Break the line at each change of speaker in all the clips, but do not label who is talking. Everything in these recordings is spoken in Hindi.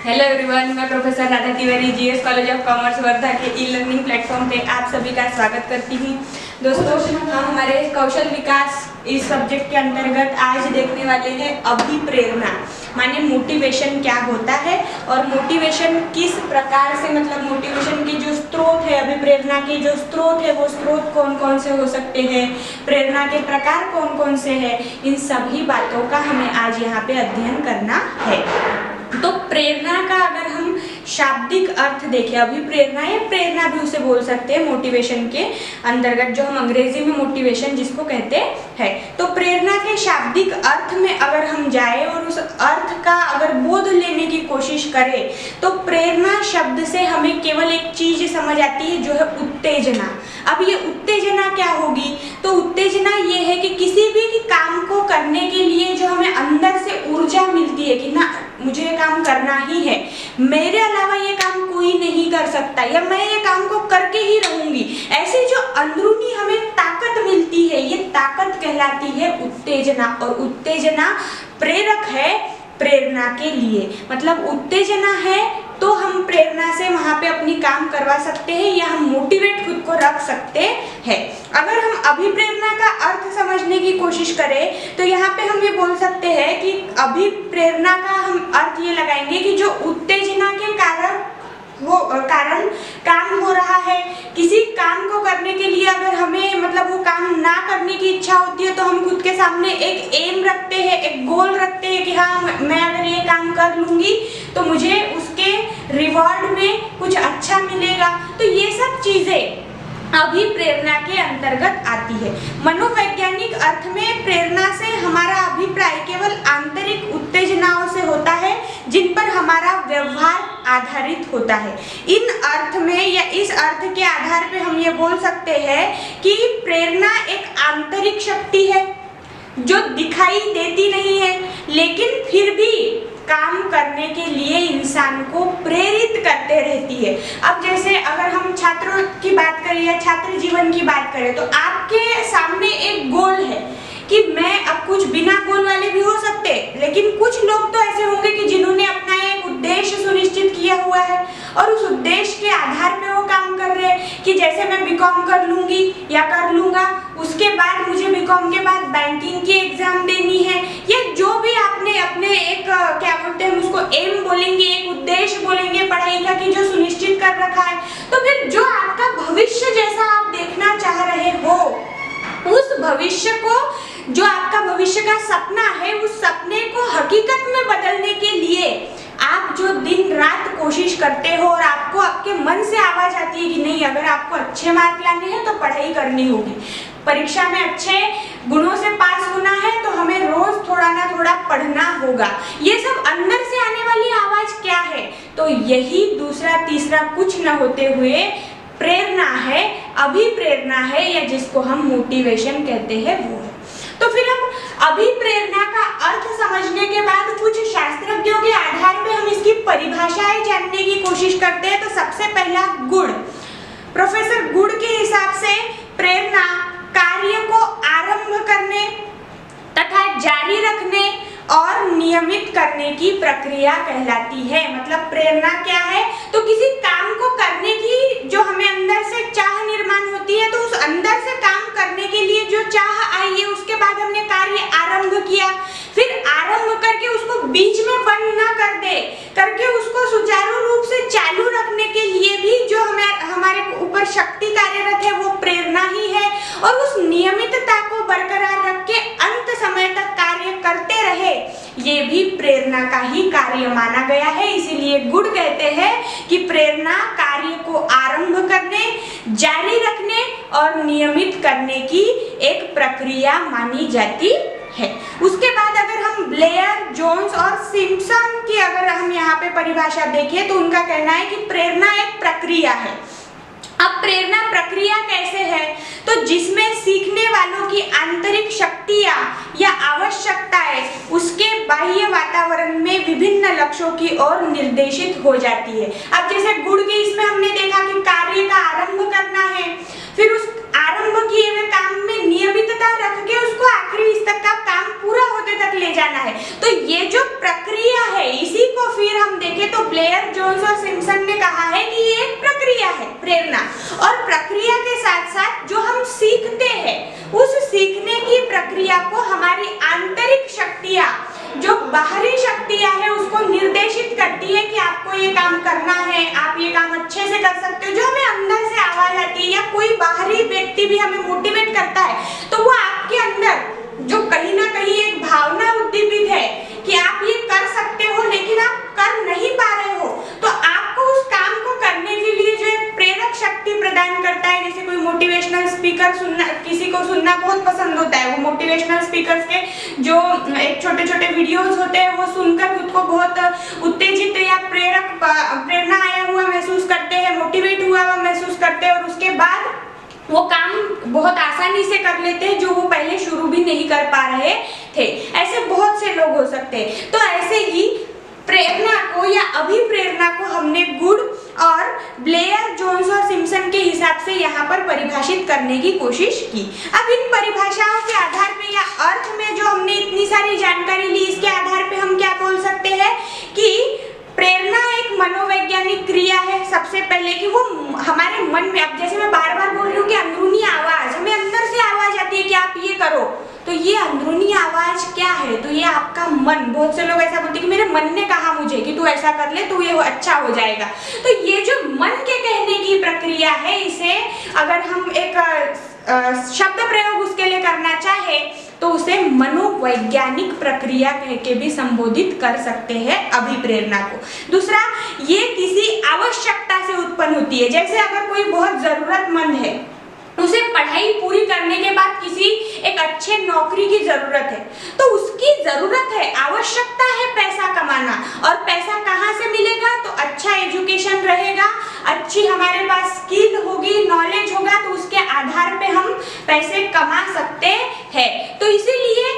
हेलो एवरीवन, मैं professor Radha Tiwari GS college of commerce Wardha के ई लर्निंग प्लेटफॉर्म पे आप सभी का स्वागत करती हूँ। दोस्तों, हम हमारे कौशल विकास इस सब्जेक्ट के अंतर्गत आज देखने वाले हैं अभिप्रेरणा, माने मोटिवेशन क्या होता है और मोटिवेशन किस प्रकार से, मतलब मोटिवेशन के जो स्रोत है, अभिप्रेरणा के जो स्रोत है वो स्रोत कौन कौन से हो सकते हैं, प्रेरणा के प्रकार कौन कौन से हैं, इन सभी बातों का हमें आज यहाँ पे अध्ययन करना है। तो प्रेरणा का अगर हम शाब्दिक अर्थ देखें, अभिप्रेरणा या प्रेरणा भी उसे बोल सकते हैं मोटिवेशन के अंतर्गत, जो हम अंग्रेजी में मोटिवेशन जिसको कहते हैं। तो प्रेरणा के शाब्दिक अर्थ में अगर हम जाए और उस अर्थ का अगर बोध लेने की कोशिश करें तो प्रेरणा शब्द से हमें केवल एक चीज समझ आती है, जो है उत्तेजना। अब ये उत्तेजना क्या होगी? तो उत्तेजना ये है कि किसी भी काम को करने के लिए जो हमें अंदर से ऊर्जा मिलती है कि ना मुझे ये काम करना ही है, मेरे अलावा ये काम कोई नहीं कर सकता, या मैं ये काम को करके ही रहूंगी, ऐसी जो अंदरूनी हमें ताकत मिलती है, ये ताकत कहलाती है उत्तेजना। और उत्तेजना प्रेरक है प्रेरणा के लिए, मतलब उत्तेजना है तो हम प्रेरणा से वहां पे अपनी काम करवा सकते हैं या हम मोटिवेट खुद को रख सकते हैं। अगर हम अभिप्रेरणा का अर्थ समझने की कोशिश करें तो यहाँ पे हम ये बोल सकते हैं कि अभिप्रेरणा का हम अर्थ ये लगाएंगे कि जो उत्तेजना के कारण काम हो रहा है, किसी काम को करने के लिए अगर हमें मतलब वो काम ना करने की इच्छा होती है तो हम खुद के सामने एक एम रखते हैं, एक गोल रखते हैं कि हाँ मैं अगर ये काम कर लूंगी तो मुझे उसके रिवॉर्ड में कुछ अच्छा मिलेगा। तो ये सब चीजें अभिप्रेरणा के अंतर्गत आती है। मनोवैज्ञानिक अर्थ में प्रेरणा से हमारा अभिप्राय केवल आंतरिक उत्तेजनाओं से होता है जिन पर हमारा व्यवहार आधारित होता है। इन अर्थ में या इस अर्थ के आधार पे हम ये बोल सकते हैं कि प्रेरणा एक आंतरिक शक्ति है जो दिखाई देती नहीं है, लेकिन फिर भी काम करने के लिए इंसान को प्रेरित करते रहती है। अब जैसे अगर हम छात्रों की बात करें या छात्र जीवन की बात करें तो आपके सामने एक गोल है कि मैं, अब कुछ बिना गोल वाले भी हो सकते, लेकिन कुछ लोग तो ऐसे होंगे कि जिन्होंने अपना एक उद्देश्य सुनिश्चित किया हुआ है और उस उद्देश्य के आधार पे वो काम कर रहे हैं कि जैसे मैं बीकॉम कर लूंगी या कर लूंगा, उसके बाद मुझे बीकॉम के बाद बैंकिंग की एग्जाम देनी है, या जो भी आपने अपने एक क्या बोलते हैं उसको एम बोलेंगे, एक उद्देश्य बोलेंगे पढ़ाई का कि जो सुनिश्चित कर रखा है, तो फिर जो आपका भविष्य जैसा आप देखना चाह रहे हो, उस भविष्य को, जो आपका भविष्य का सपना है, उस सपने को हकीकत में बदलने के लिए आप जो दिन रात कोशिश करते हो और आपको आपके मन से आवाज आती है कि नहीं, अगर आपको अच्छे मार्क लाने हैं तो पढ़ाई करनी होगी, परीक्षा में अच्छे गुणों से पास होना है तो हमें रोज थोड़ा ना थोड़ा पढ़ना होगा, ये सब अंदर से आने वाली आवाज क्या है? तो यही दूसरा तीसरा कुछ न होते हुए प्रेरणा है, अभिप्रेरणा है, या जिसको हम मोटिवेशन कहते हैं वो है। तो फिर हम अभिप्रेरणा का अर्थ समझने के बाद कुछ शास्त्रज्ञों के आधार पे हम इसकी परिभाषाएं जानने की कोशिश करते हैं। तो सबसे पहला गुण, प्रोफेसर गुण के हिसाब से प्रेरणा कार्य को आरंभ करने तथा जारी रखने और नियमित करने की प्रक्रिया कहलाती है। मतलब प्रेरणा क्या है? तो किसी काम को करने की जो हमें अंदर से चाह निर्माण होती है, तो उस अंदर से काम करने के लिए जो चाह आई है, उसके बाद हमने कार्य आरंभ किया, फिर आरंभ करके उसको बीच में बंद ना कर दे, करके उसको सुचारू रूप से चालू रखने के लिए भी जो हमारे ऊपर शक्ति कार्यरत है वो प्रेरणा ही है, और उस नियमितता को बरकरार रख के अंत समय तक कार्य करते रहे, ये भी प्रेरणा का ही कार्य माना गया है। इसीलिए गुण कहते हैं कि प्रेरणा कार्य को आरंभ करने, जारी रखने और नियमित करने की एक प्रक्रिया मानी जाती है। उसके बाद अगर हम ब्लेयर, जोन्स और सिम्पसन की अगर हम यहाँ पे परिभाषा देखें तो उनका कहना है कि प्रेरणा एक प्रक्रिया है। अब प्रेरणा प्रक्रिया कैसे है? तो जिसमें सीखने वालों की आंतरिक शक्तियां या आवश्यकताएं उसके बाह्य वातावरण में विभिन्न लक्ष्यों की ओर निर्देशित हो जाती है। अब जैसे गुण के इसमें हमने देखा कि कार्य का आरंभ करना है, फिर उस आरंभ किए हुए काम में नियमितता रख के उसको आखिरी तक का काम पूरा होते तक ले जाना है। तो ये जो प्रक्रिया है, इसी को फिर हम देखें देखें तो ब्लेयर, जोन्स और सिम्पसन ने कहा है कि ये एक प्रक्रिया है, प्रेरणा। और प्रक्रिया के साथ साथ जो हम सीखते हैं, उस सीखने की प्रक्रिया को हमारी आंतरिक शक्तियां, जो बाहरी शक्तियां है, उसको निर्देशित करती है कि आपको ये काम करना है, आप ये काम अच्छे से कर सकते हो। जो हमें अंदर से आवाज आती है या कोई बाहरी व्यक्ति भी हमें मोटिवेट करता है, तो वो आपके अंदर जो कहीं ना कहीं एक भावना उद्दीपित है कि आप ये कर सकते हो लेकिन आप कर नहीं पा रहे हो, तो आपको उस काम को करने के लिए जो एक प्रेरक शक्ति प्रदान करता है। जैसे कोई मोटिवेशनल स्पीकर सुनना, किसी को सुनना बहुत पसंद होता है, वो मोटिवेशनल स्पीकर्स के जो एक छोटे छोटे वीडियोस होते हैं वो सुनकर खुद को बहुत उत्तेजित या प्रेरणा आया हुआ महसूस करते हैं, मोटिवेट हुआ हुआ महसूस करते हैं, और उसके बाद वो काम बहुत आसानी से कर लेते हैं जो वो पहले शुरू भी नहीं कर पा रहे थे। ऐसे बहुत से लोग हो सकते हैं। तो ऐसे ही प्रेरणा को या अभिप्रेरणा को हमने गुड और ब्लेयर, जोन्स और सिम्पसन के हिसाब से यहाँ पर परिभाषित करने की कोशिश की। अब इन परिभाषाओं के आधार पे या अर्थ में जो हमने इतनी सारी जानकारी ली, इसके आधार पे हम क्या बोल सकते हैं कि प्रेरणा एक मनोवैज्ञानिक क्रिया है। सबसे पहले कि वो हमारे मन में, अब जैसे मैं बार बार बोल रही हूँ कि अंदरूनी आवाज, हमें अंदर से आवाज आती है कि आप ये करो, तो ये अंदरूनी आवाज क्या है? तो ये आपका मन। बहुत से लोग ऐसा बोलते हैं कि मेरे मन ने कहा मुझे कि तू ऐसा कर ले तो ये अच्छा हो जाएगा। तो ये जो मन के कहने की प्रक्रिया है, इसे अगर हम एक शब्द प्रयोग उसके लिए करना चाहे तो उसे मनोवैज्ञानिक प्रक्रिया कह के भी संबोधित कर सकते हैं अभिप्रेरणा को। दूसरा, ये किसी आवश्यकता से उत्पन्न होती है। जैसे अगर कोई बहुत जरूरतमंद है, उसे पढ़ाई पूरी करने के बाद किसी एक अच्छे नौकरी की जरूरत है, तो उसकी जरूरत है, आवश्यकता है पैसा कमाना। और पैसा कहाँ से मिलेगा? तो अच्छा एजुकेशन रहेगा, अच्छी हमारे पास स्किल होगी, नॉलेज होगा, तो उसके आधार पे हम पैसे कमा सकते हैं। तो इसीलिए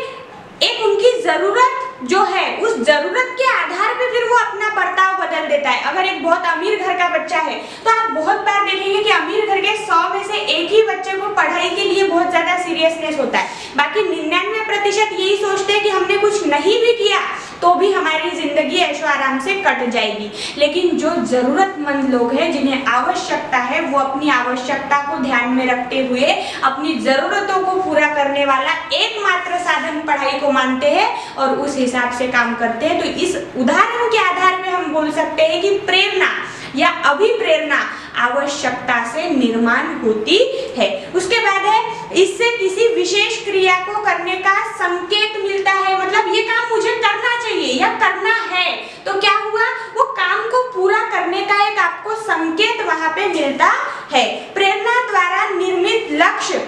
एक उनकी जरूरत जो है, उस जरूरत के आधार पे फिर वो अपना बर्ताव बदल देता है। अगर एक बहुत अमीर घर का बच्चा है तो आप बहुत बार देखेंगे कि अमीर घर के 100 में से एक ही बच्चे को पढ़ाई के लिए बहुत ज्यादा सीरियसनेस होता है। बाकी 99% यही सोचते हैं कि हमने कुछ नहीं भी किया तो भी हमारी जिंदगी ऐशो आराम से कट जाएगी। लेकिन जो जरूरतमंद लोग हैं, जिन्हें आवश्यकता है, वो अपनी आवश्यकता को ध्यान में रखते हुए अपनी जरूरतों को पूरा करने वाला एकमात्र साधन पढ़ाई को मानते हैं और उस हिसाब से काम करते हैं। तो इस उदाहरण के आधार पे हम बोल सकते हैं कि प्रेरणा या अभिप्रेरणा आवश्यकता से निर्माण होती है। उसके बाद है, इससे किसी विशेष क्रिया को करने का संकेत मिलता है। मतलब ये काम मुझे करना चाहिए या करना है, तो क्या हुआ? वो काम को पूरा करने का एक आपको संकेत वहां पे मिलता है। प्रेरणा द्वारा निर्मित लक्ष्य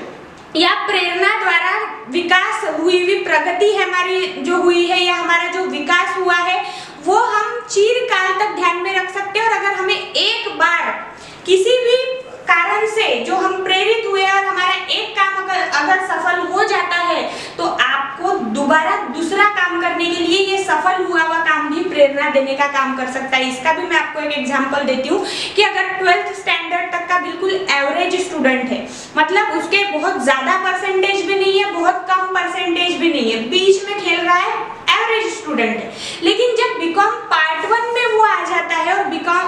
या प्रेरणा द्वारा विकास हुई हुई प्रगति है हमारी जो हुई है, या हमारा जो विकास हुआ है, वो हम चिरकाल तक ध्यान में रख सकते हैं। और अगर हमें एक बार किसी भी कारण से जो हम प्रेरित हुए और हमारा एक काम अगर सफल हो जाता है, तो आपको दोबारा दूसरा काम करने के लिए ये सफल हुआ हुआ काम भी प्रेरणा देने का काम कर सकता है। इसका भी मैं आपको एक एग्जांपल देती हूँ कि अगर 12th स्टैंडर्ड तक का बिल्कुल एवरेज स्टूडेंट है, मतलब उसके बहुत ज्यादा परसेंटेज भी नहीं है, बहुत कम परसेंटेज भी नहीं है, बीच में खेल रहा है, एवरेज स्टूडेंट है। लेकिन जब बीकॉम पार्ट 1 में वो आ जाता है और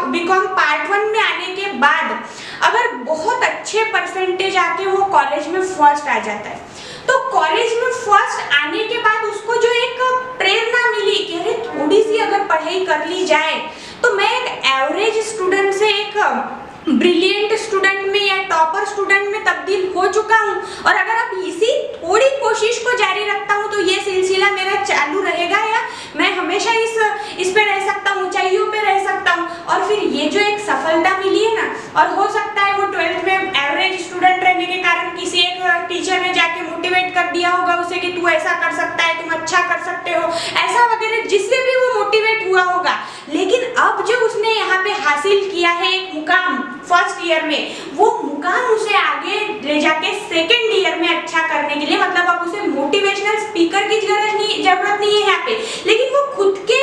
बीकॉम पार्ट 1 में आने के बाद अगर बहुत अच्छे परसेंटेज आके वो कॉलेज में फर्स्ट आ जाता है, तो कॉलेज में फर्स्ट आने के बाद उसको जो एक प्रेरणा मिली कि अरे थोड़ी सी अगर पढ़ाई कर ली जाए तो मैं एक एवरेज स्टूडेंट से एक ब्रिलियंट स्टूडेंट में या टॉपर स्टूडेंट में तब्दील हो चुका हूँ। और अगर अब इसी थोड़ी कोशिश को जारी रखता हूँ तो ये सिलसिला मेरा चालू रहेगा या मैं हमेशा इस पे रह सकता हूँ, ऊंचाइयों पे रह सकता हूँ। और फिर ये जो एक सफलता मिली है ना, और हो सकता है वो 12th में एवरेज स्टूडेंट रहने के कारण किसी एक टीचर ने जाके मोटिवेट कर दिया होगा उसे कि तू ऐसा कर सकता है, तुम अच्छा कर सकते हो, ऐसा वगैरह, जिससे भी वो मोटिवेट हुआ होगा। लेकिन अब जो उसने यहाँ पे हासिल किया है एक मुकाम फर्स्ट ईयर में, वो मुकाम उसे आगे ले जाके सेकेंड ईयर में अच्छा करने के लिए, मतलब अब उसे मोटिवेशनल स्पीकर की जरूरत नहीं है यहाँ पे, लेकिन वो खुद के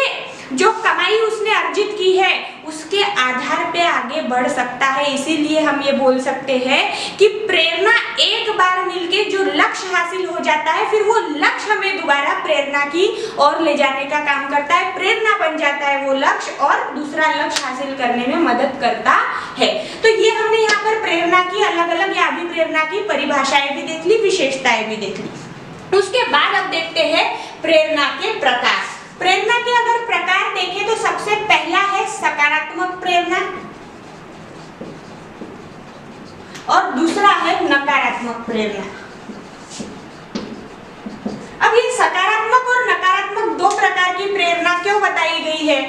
जो कमाई उसने अर्जित की है उसके आधार पे आगे बढ़ सकता है। इसीलिए हम ये बोल सकते हैं कि प्रेरणा एक बार मिलके जो लक्ष्य हासिल हो जाता है, फिर वो लक्ष्य हमें दोबारा प्रेरणा की ओर ले जाने का काम करता है। प्रेरणा बन जाता है वो लक्ष्य और दूसरा लक्ष्य हासिल करने में मदद करता है। तो ये हमने यहाँ पर प्रेरणा की अलग अलग या अभिप्रेरणा की परिभाषाएं भी देख ली, विशेषताएं भी देख ली। उसके बाद अब देखते हैं प्रेरणा के प्रकार। प्रेरणा के अगर प्रकार देखें तो सबसे पहला है सकारात्मक प्रेरणा और दूसरा है नकारात्मक प्रेरणा। अब ये सकारात्मक और नकारात्मक दो प्रकार की प्रेरणा क्यों बताई गई है?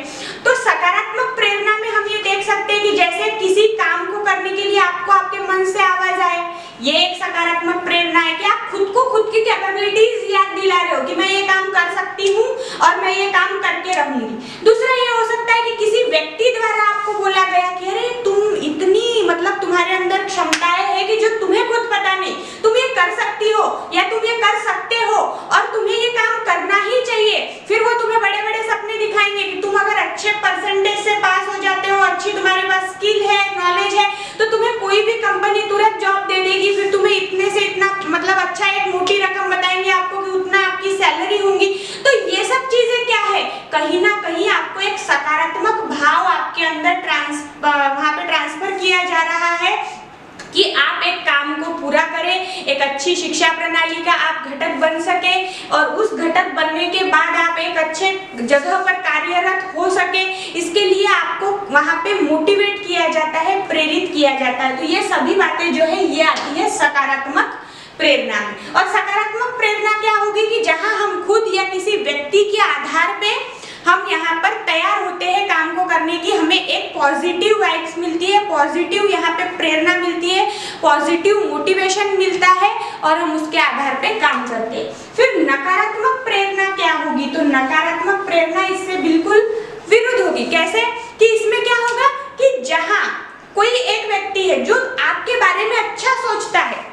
तो सकारात्मक प्रेरणा में हम ये देख सकते हैं कि जैसे किसी काम को करने के लिए आपको आपके मन से आवाज आए, ये एक सकारात्मक प्रेरणा है कि आप खुद को खुद की कैपेबिलिटीज याद दिला रहे हो कि मैं ये काम कर सकती हूँ और मैं ये काम करके रहूंगी। दूसरा ये हो सकता है कि किसी व्यक्ति द्वारा आपको बोला गया कि अरे तुम इतनी मतलब तुम्हारे अंदर क्षमताएं है कि जो तुम्हें खुद पता नहीं, तुम ये कर सकती हो या तुम ये कर सकते हो और तुम्हें ये काम करना ही चाहिए। फिर वो तुम्हें बड़े बड़े सपने दिखाएंगे कि तुम अगर अच्छे परसेंटेज से पास हो जाते हो, अच्छी तुम्हारे पास स्किल है, नॉलेज है, तो तुम्हें कोई भी कंपनी तुरंत जॉब दे देगी। फिर तुम्हें इतने से इतना मतलब अच्छा एक मोटी रकम बताएंगे आपको कि उतना आपकी सैलरी होगी। तो ये सब चीजें क्या है, कहीं ना कहीं आपको एक सकारात्मक भाव आपके अंदर वहां पे ट्रांसफर किया जा रहा है कि आप एक काम को पूरा करें, एक अच्छी शिक्षा प्रणाली का आप घटक बन सके और उस घटक बनने के बाद आप एक अच्छे जगह पर कार्यरत हो सके। इसके लिए आपको वहां पे मोटिवेट किया जाता है, प्रेरित किया जाता है। तो ये सभी बातें जो है ये आती है सकारात्मक प्रेरणा में। और सकारात्मक प्रेरणा क्या होगी कि जहां हम खुद या किसी व्यक्ति के आधार पे हम यहाँ पर तैयार होते हैं काम को करने की, हमें एक पॉजिटिव वाइब्स मिलती है, पॉजिटिव यहाँ पे प्रेरणा मिलती है, पॉजिटिव मोटिवेशन मिलता है और हम उसके आधार पे काम करते हैं। फिर नकारात्मक प्रेरणा क्या होगी? तो नकारात्मक प्रेरणा इससे बिल्कुल विरुद्ध होगी। कैसे? कि इसमें क्या होगा कि जहाँ कोई एक व्यक्ति है जो आपके बारे में अच्छा सोचता है,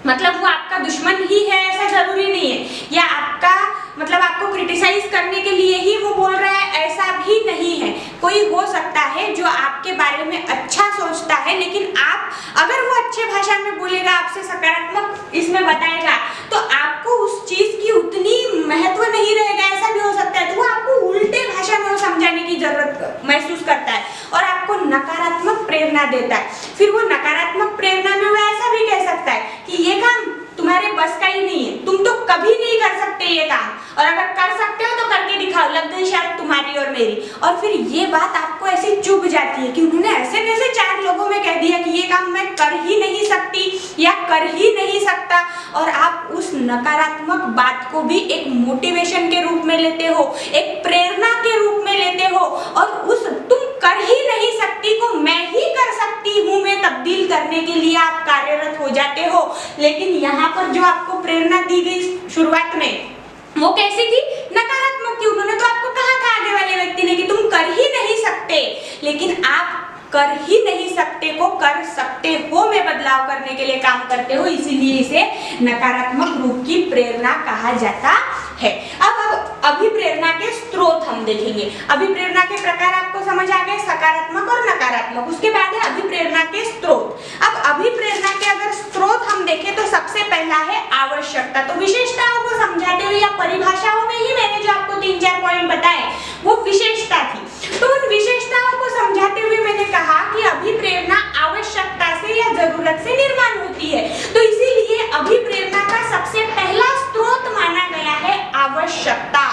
मतलब वो आपका दुश्मन ही है ऐसा जरूरी नहीं है, या आपका मतलब आपको क्रिटिसाइज करने के लिए ही वो बोल रहा है ऐसा भी नहीं है। कोई हो सकता है जो आपके बारे में अच्छा सोचता है, लेकिन आप अगर वो अच्छे भाषा में बोलेगा, आपसे सकारात्मक इसमें बताएगा, तो आपको उस चीज की उतनी महत्व नहीं रहेगा, ऐसा भी हो सकता है। तो वो आपको उल्टे भाषा में समझाने की जरूरत महसूस करता है और आपको नकारात्मक प्रेरणा देता है। फिर वो नकारात्मक प्रेरणा में वो ऐसा भी कह सकता है कि ये काम तुम्हारे बस का ही नहीं है, तुम तो कभी नहीं कर सकते ये काम, और अगर कर सकते हो तो करके दिखाओ, लग गई शर्त तुम्हारी और मेरी। और फिर ये बात आपको ऐसी चुभ जाती है कि उन्होंने ऐसे कैसे चार लोगों में कह दिया कि ये काम मैं कर ही नहीं सकती या कर ही नहीं सकता, और आप उस नकारात्मक बात को भी एक मोटिवेशन के रूप में लेते हो, एक प्रेरणा के रूप में लेते हो, और उस तुम कर ही नहीं सकती को मैं ही कर सकती हूँ में तब्दील करने के लिए आप कार्यरत हो जाते हो। लेकिन यहाँ पर जो आपको प्रेरणा दी गई शुरुआत में वो कैसी थी? नकारात्मक थी। उन्होंने तो आपको कहा था आगे वाले व्यक्ति ने कि तुम कर ही नहीं सकते, लेकिन आप कर ही नहीं सकते को कर सकते हो में बदलाव करने के लिए काम करते हो, इसीलिए इसे नकारात्मक रूप की प्रेरणा कहा जाता है। अब अभिप्रेरणा के स्रोत हम देखेंगे। अभिप्रेरणा के प्रकार आपको समझ आ गए, सकारात्मक और नकारात्मक। उसके बाद है अभिप्रेरणा के स्रोत। अब अभिप्रेरणा के अगर स्रोत हम देखें तो सबसे पहला है आवश्यकता। तो विशेषताओं को समझाते हुए या परिभाषाओं में ही मैंने जो आपको 3-4 पॉइंट बताए वो विशेषता थी। तो उन विशेषताओं को समझाते हुए मैंने कहा कि अभिप्रेरणा आवश्यकता से या जरूरत से निर्माण होती है। तो इसीलिए अभिप्रेरणा का सबसे पहला स्रोत माना गया है आवश्यकता,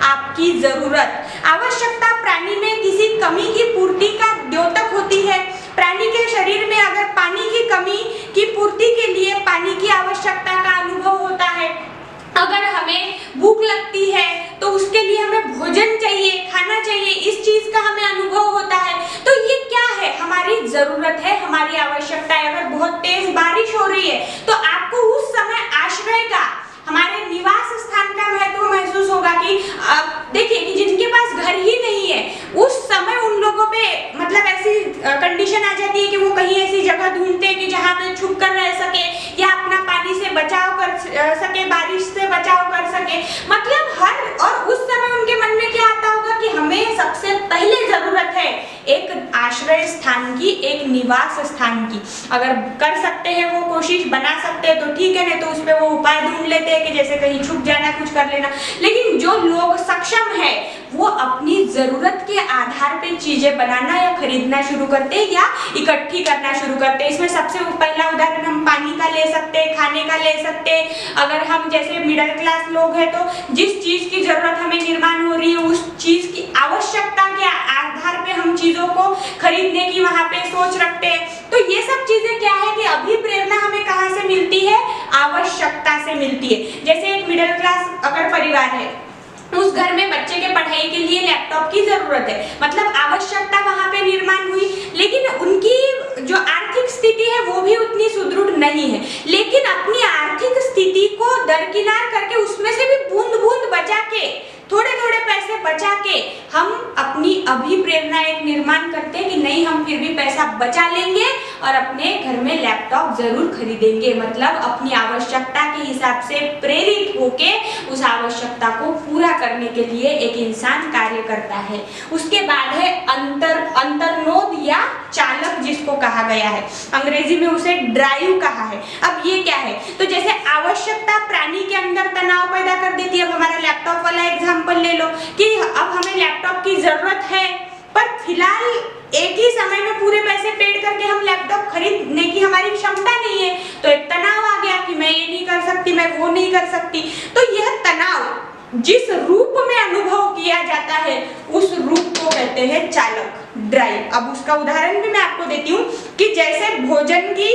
आपकी जरूरत। आवश्यकता प्राणी में किसी कमी की पूर्ति का द्योतक होती है। प्राणी के शरीर में अगर पानी की कमी की पूर्ति के लिए पानी की आवश्यकता का अनुभव होता है, अगर हमें भूख लगती है तो उसके लिए हमें भोजन चाहिए, खाना चाहिए, इस चीज का हमें अनुभव होता है। तो ये क्या है? हमारी जरूरत है, हमारी आवश्यकता है। अगर बहुत तेज बारिश हो रही है तो आपको उस समय आश्रय का, हमारे निवास स्थान का महत्व महसूस होगा कि देखिए कि जिनके पास घर ही नहीं है उस समय उन लोगों पे मतलब ऐसी कंडीशन आ जाती है कि वो कहीं ऐसी जगह ढूंढते हैं कि जहाँ पे छुप कर रह सके या अपना पानी से बचाव कर सके, बारिश से बचाव कर सके। मतलब हर और उस समय उनके मन में क्या आता होगा कि हमें सबसे पहले जरूरत है एक आश्रय स्थान की, एक निवास स्थान की। अगर कर सकते हैं वो कोशिश, बना सकते हैं तो ठीक है, नहीं तो उस पर वो उपाय ढूंढ लेते हैं कि जैसे कहीं छुप जाना, कुछ कर लेना। लेकिन जो लोग सक्षम है वो अपनी जरूरत के आधार पे चीजें बनाना या खरीदना शुरू करते हैं या इकट्ठी करना शुरू करते हैं। इसमें सबसे पहला उदाहरण हम पानी का ले सकते हैं, खाने का ले सकते हैं। अगर हम जैसे मिडिल क्लास लोग हैं तो जिस चीज की जरूरत हमें निर्माण हो रही है उस चीज की आवश्यकता के आधार पे हम चीजों को खरीदने की वहां पे सोच रखते हैं। तो ये सब चीजें क्या है कि अभिप्रेरणा हमें कहाँ से मिलती है? आवश्यकता से मिलती है। जैसे एक मिडिल क्लास अगर परिवार है, उस घर में बच्चे के पढ़ाई के लिए लैपटॉप की जरूरत है, मतलब आवश्यकता वहां पे निर्माण हुई, लेकिन उनकी जो आर्थिक स्थिति है वो भी उतनी सुदृढ़ नहीं है। लेकिन अपनी आर्थिक स्थिति को दरकिनार करके उसमें से भी बूंद बूंद बचा के, थोड़े थोड़े पैसे बचा के हम अपनी अभिप्रेरणा एक निर्माण करते हैं कि नहीं, हम फिर भी पैसा बचा लेंगे और अपने घर में लैपटॉप जरूर खरीदेंगे। मतलब अपनी आवश्यकता के हिसाब से प्रेरित होके उस आवश्यकता को पूरा करने के लिए एक इंसान कार्य करता है। उसके बाद है अंतर्नोद या चालक, जिसको कहा गया है, अंग्रेजी में उसे ड्राइव कहा है। अब ये क्या है? तो जैसे आवश्यकता प्राणी के अंदर तनाव पैदा कर देती है। अब हमारा लैपटॉप वाला एग्जांपल ले लो कि अब हमें लैपटॉप की जरूरत है, पर फिलहाल एक ही समय में पूरे पैसे पेड करके हम लैपटॉप खरीदने की हमारी क्षमता नहीं है, तो एक तनाव आ गया कि मैं ये नहीं कर सकती, मैं वो नहीं कर सकती। तो यह तनाव जिस रूप में अनुभव किया जाता है उस रूप को कहते हैं चालक, ड्राइव। अब उसका उदाहरण भी मैं आपको देती हूँ कि जैसे भोजन की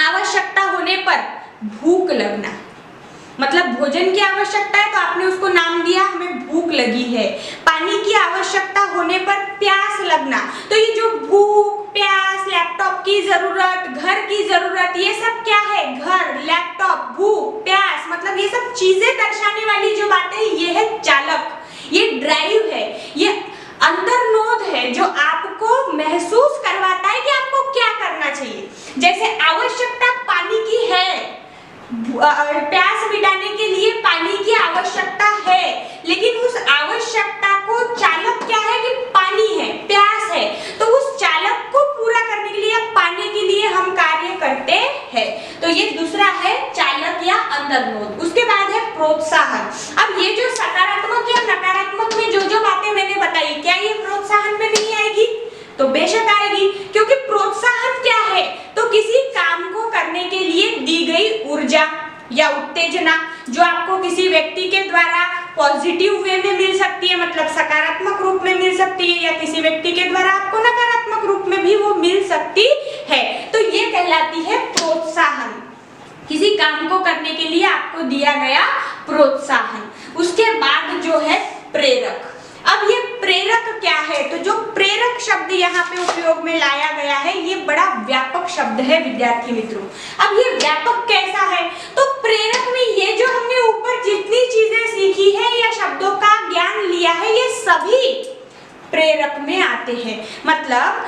आवश्यकता होने पर भूख लगना, मतलब भोजन की आवश्यकता है तो आपने उसको नाम दिया, हमें भूख लगी है। पानी की आवश्यकता होने पर प्यास लगना। तो ये जो भूख, प्यास, लैपटॉप की जरूरत, घर की जरूरत, ये सब क्या है? घर, लैपटॉप, भूख, प्यास, मतलब ये सब चीजें दर्शाने वाली जो बातें है ये है चालक, ये ड्राइव है, ये अंतर्नोद है जो आपको महसूस करवाता है कि आपको क्या करना चाहिए। जैसे आवश्यकता पानी की है, प्यास मिटाने के लिए पानी की आवश्यकता है, लेकिन उस आवश्यकता को चालक क्या है कि पानी है, प्यास है, तो उस चालक को पूरा करने के लिए, पाने के लिए हम कार्य करते हैं। तो ये दूसरा है चालक या अंतर्नोद। उसके बाद है प्रोत्साहन। अब ये जो सकारात्मक या नकारात्मक में जो बातें मैंने बताई, क्या ये प्रोत्साहन में नहीं आएगी? तो बेशक आएगी, क्योंकि प्रोत्साहन क्या है? तो किसी काम को करने के लिए दी गई ऊर्जा या उत्तेजना जो आपको किसी व्यक्ति के द्वारा पॉजिटिव वे में मिल सकती है, मतलब सकारात्मक रूप में मिल सकती है, या किसी व्यक्ति के द्वारा आपको नकारात्मक रूप में भी वो मिल सकती है। तो ये कहलाती है प्रोत्साहन, किसी काम को करने के लिए आपको दिया गया प्रोत्साहन। उसके बाद जो है प्रेरक। अब ये प्रेरक क्या है? तो जो प्रेरक शब्द यहाँ पे उपयोग में लाया गया है ये बड़ा व्यापक शब्द है विद्यार्थी मित्रों। अब ये व्यापक कैसा है? तो प्रेरक में ये जो हमने ऊपर जितनी चीजें सीखी है या शब्दों का ज्ञान लिया है ये सभी प्रेरक में आते हैं। मतलब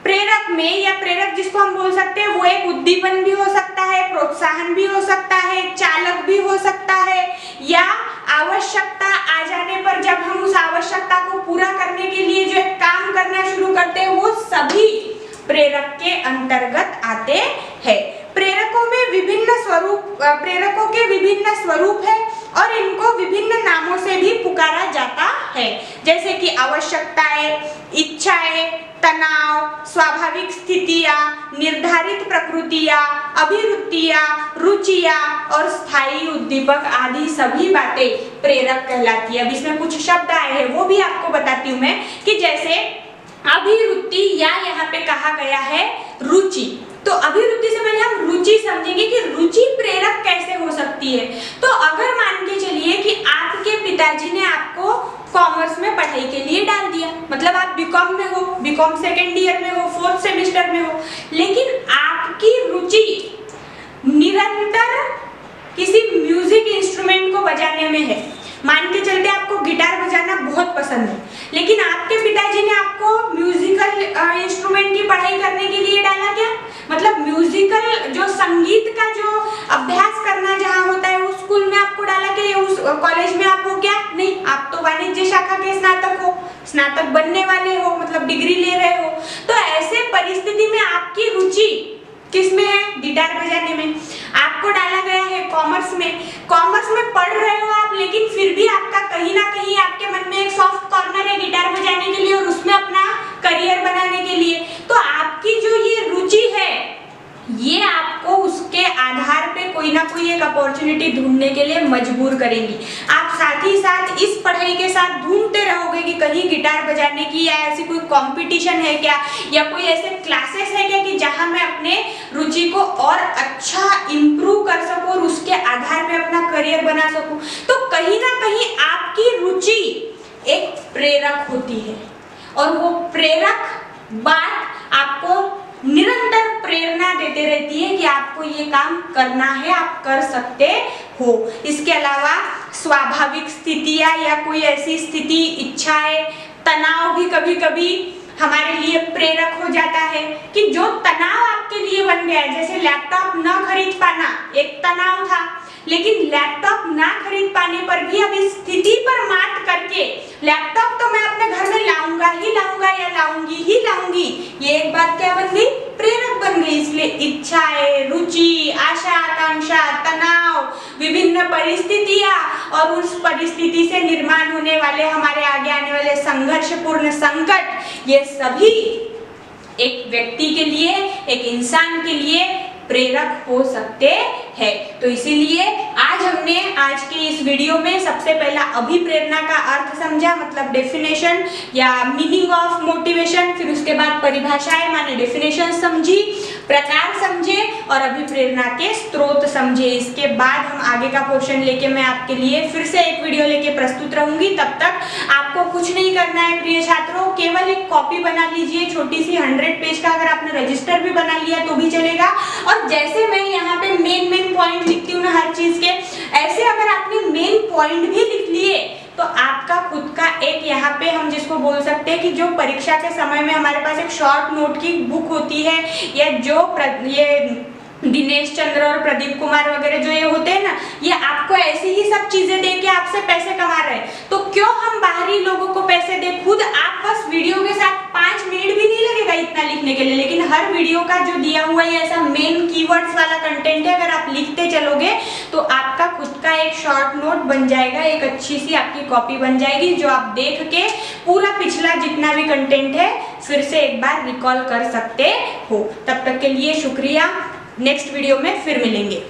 प्रेरक में, या प्रेरक जिसको हम बोल सकते हैं वो एक उद्दीपन भी हो सकता है, प्रोत्साहन भी हो सकता है, चालक भी हो सकता है, या आवश्यकता आ जाने पर जब हम उस आवश्यकता को पूरा करने के लिए जो एक काम करना शुरू करते हैं वो सभी प्रेरक के अंतर्गत आते हैं। प्रेरकों में विभिन्न स्वरूप, प्रेरकों के विभिन्न स्वरूप है और इनको विभिन्न नामों से भी पुकारा जाता है, जैसे कि आवश्यकताएं, इच्छाएं, तनाव, स्वाभाविक स्थितियां, निर्धारित प्रकृतियां, अभिरुचियां, रुचियां और स्थायी उद्दीपक आदि सभी बातें प्रेरक कहलाती है। अब इसमें कुछ शब्द आए हैं वो भी आपको बताती हूँ मैं, कि जैसे अभिरुचि या यहाँ पे कहा गया है रुचि। तो अभिरुचि से पहले हम रुचि समझेंगे कि रुचि प्रेरक कैसे हो सकती है। तो अगर मान के चलिए कि आपके पिताजी ने आपको कॉमर्स में पढ़ाई के लिए डाल दिया, मतलब आप बीकॉम में हो, बीकॉम सेकेंड ईयर में हो, 4th सेमेस्टर में हो, लेकिन आपकी रुचि निरंतर किसी म्यूजिक इंस्ट्रूमेंट को बजाने में है। मान के चलते आपको गिटार बजाना बहुत पसंद है, लेकिन आपके पिताजी ने आपको म्यूजिकल इंस्ट्रूमेंट की पढ़ाई करने के लिए डाला क्या? मतलब म्यूजिकल जो संगीत का जो अभ्यास करना जहाँ होता है उस स्कूल में आपको डाला क्या, या उस कॉलेज में आप हो क्या? नहीं, आप तो वाणिज्य शाखा के स्नातक हो, स्नातक बनने वाले हो, मतलब डिग्री ले रहे हो। आपकी रुचि किसमें है? गिटार बजाने में। आपको डाला गया है कॉमर्स में पढ़ रहे हो आप, लेकिन फिर भी आपका कहीं ना कहीं आपके मन में एक सॉफ्ट कॉर्नर है गिटार बजाने के लिए और उसमें अपना करियर बनाने के लिए। तो आपकी जो ये रुचि है ये आपको उसके आधार पे कोई ना कोई एक अपॉर्चुनिटी ढूंढने के लिए मजबूर करेंगी। आप साथ ही साथ इस पढ़ाई के साथ ढूंढते रहोगे कि कहीं गिटार बजाने की या ऐसी कोई कंपटीशन है क्या, या कोई ऐसे क्लासेस है क्या कि जहां मैं अपने रुचि को और अच्छा इम्प्रूव कर सकूं और उसके आधार पे अपना करियर बना सकूं। तो कहीं ना कहीं आपकी रुचि एक प्रेरक होती है और वो प्रेरक बात आपको निरंतर प्रेरणा देते रहती है कि आपको ये काम करना है, आप कर सकते हो। इसके अलावा स्वाभाविक स्थितियां या कोई ऐसी स्थिति, इच्छाएं, तनाव भी कभी कभी हमारे लिए प्रेरक हो जाता है कि जो तनाव आपके लिए बन गया है, जैसे लैपटॉप ना खरीद पाना एक तनाव था, लेकिन लैपटॉप ना खरीद पाने पर भी अब इस स्थिति पर मात करके लैपटॉप तो मैं अपने घर में लाऊंगा या लाऊंगी, ये एक बात क्या बन गई? प्रेरक बन गई। इसलिए इच्छाएं, रुचि, आशा, आकांक्षा, तनाव, विभिन्न परिस्थितियां और उस परिस्थिति से निर्माण होने वाले हमारे आगे आने वाले संघर्षपूर्ण संकट, ये सभी एक व्यक्ति के लिए, एक इंसान के लिए प्रेरक हो सकते हैं। तो इसीलिए आज के इस वीडियो में सबसे पहला अभिप्रेरणा का अर्थ समझा, मतलब डेफिनेशन या मीनिंग ऑफ मोटिवेशन, फिर उसके बाद परिभाषाएं माने डेफिनेशन समझी, प्रकार समझे और अभिप्रेरणा के स्रोत समझे। इसके बाद हम आगे का पोर्शन लेके मैं आपके लिए फिर से एक वीडियो लेके प्रस्तुत रहूंगी। तब तक आपको कुछ नहीं करना है प्रिय छात्रों, केवल एक कॉपी बना लीजिए छोटी सी 100 पेज का, अगर आपने रजिस्टर भी बना लिया तो भी चलेगा। और जैसे मैं यहाँ पे मेन पॉइंट लिखती हूँ ना हर चीज के, ऐसे अगर आपने मेन पॉइंट भी लिख लिए तो आपका खुद का एक यहाँ पे हम जिसको बोल सकते हैं कि जो परीक्षा के समय में हमारे पास एक शॉर्ट नोट की बुक होती है, या जो ये दिनेश चंद्र और प्रदीप कुमार वगैरह जो ये होते हैं ना, ये आपको ऐसी ही सब चीजें दे के आपसे पैसे कमा रहे हैं। तो क्यों हम बाहरी लोगों को पैसे दे, खुद आप बस वीडियो के साथ 5 मिनट भी नहीं लगेगा इतना लिखने के लिए, लेकिन हर वीडियो का जो दिया हुआ है ऐसा मेन कीवर्ड्स वाला कंटेंट है, अगर आप लिखते चलोगे तो आपका खुद का एक शॉर्ट नोट बन जाएगा, एक अच्छी सी आपकी कॉपी बन जाएगी, जो आप देख के पूरा पिछला जितना भी कंटेंट है फिर से एक बार रिकॉल कर सकते हो। तब तक के लिए शुक्रिया, नेक्स्ट वीडियो में फिर मिलेंगे।